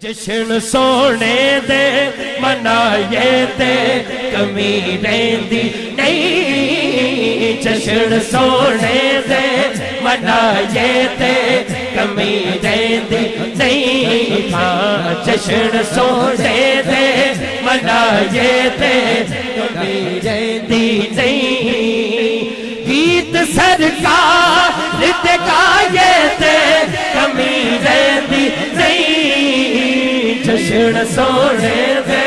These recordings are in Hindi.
जश्न सोने दे मनाए ते कमी रहंदी नहीं। जश्न सोने दे मनाए ते कमी रहंदी नहीं। हाँ जश्न सोने दे मनाए ते कमी रहंदी नहीं। गीत सरकार ते गाए ते कमी रहंदी नहीं। जश्न सोने दे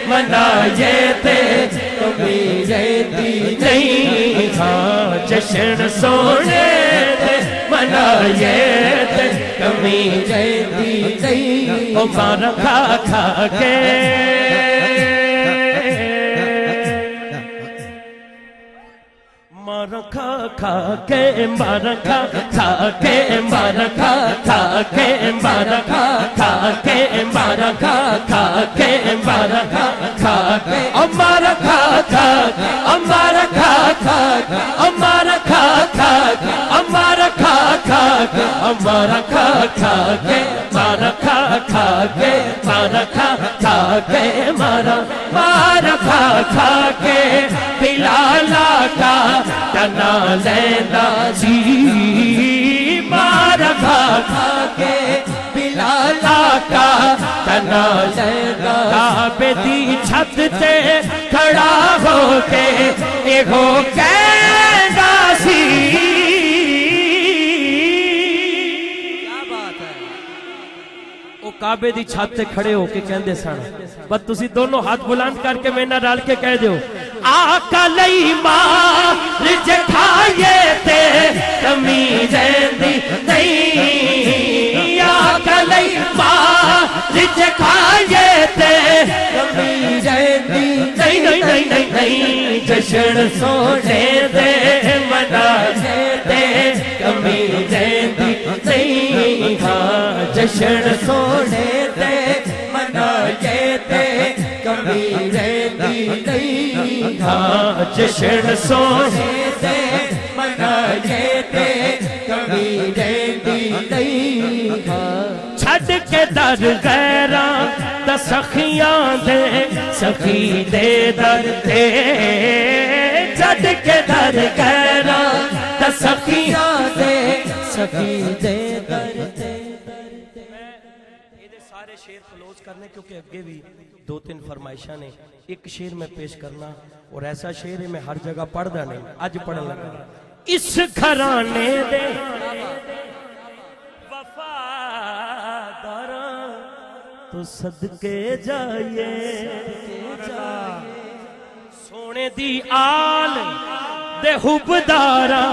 मनाए ते कमी रहंदी नहीं। हाँ जश्न सोने दे मनाए ते कमी रहंदी नहीं। ओ मार खा खा के मार खा खा के मार खा खा के मार खा खा के मार खा खा के मार खा खा के मार खा खा के अमर खा खा अमर खा खा अमर खा खा अमर खा खा अमर खा खा के मार खा खा के मार खा खा के मार खा खा के बिलाला का तना लेंदा सी। मार खा खा के बिलाला का तना लेंदा। काबे दी छत ते खड़ा होके एहो कहंदा सी। क्या बात है। वो काबे दी छत ते खड़े होके कहंदे सन। बस तुसी दोनों हाथ बुलंद करके मेरे नाल रल के कह दो आका लई मार जखाए ते कमी रहंदी नहीं। आका लई मार जखाए ते कमी रहंदी नहीं नहीं नहीं नहीं नहीं। जश्न सोने दे मनाए ते कमी रहंदी नहीं। हाँ जश्न सोने दे मनाए ते कमी रहंदी नहीं। हाँ जश्न सोने दे मनाए ते कमी रहंदी नहीं। छड़ के दर गैरा दा सखियां दे सखी दे दर ते। छड़ के दर गैरा दा सखियां दे सखी दे दर ते। सारे शेर क्लोज करने क्योंकि अगे भी दो तीन फरमाइशा ने। एक शेर में पेश करना और ऐसा शेर है मैं हर जगह पढ़दा नहीं अज पढ़न लगा। इस घराने दे वफादार तो सदके जाइए। सोने दी आल दे हुबदारा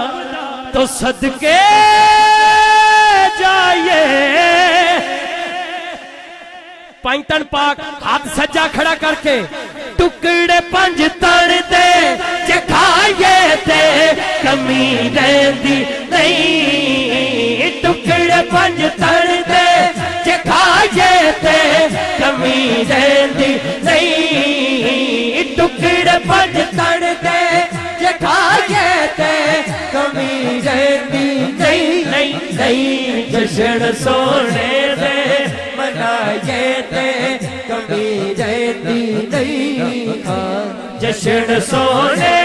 तो सदके जाइए। पैंतन पाक हाथ सज्जा खड़ा करके टुकड़े पंज तन दे चखाए ते कमी रहंदी नहीं। टुकड़े पंज तन दे चखाए ते कमी रहंदी नहीं। टुकड़े पंज तन दे चखाए ते कमी रहंदी नहीं नहीं नहीं। जश्न सोने दे मनाए ते कमी रहंदी नहीं। जश्न सोने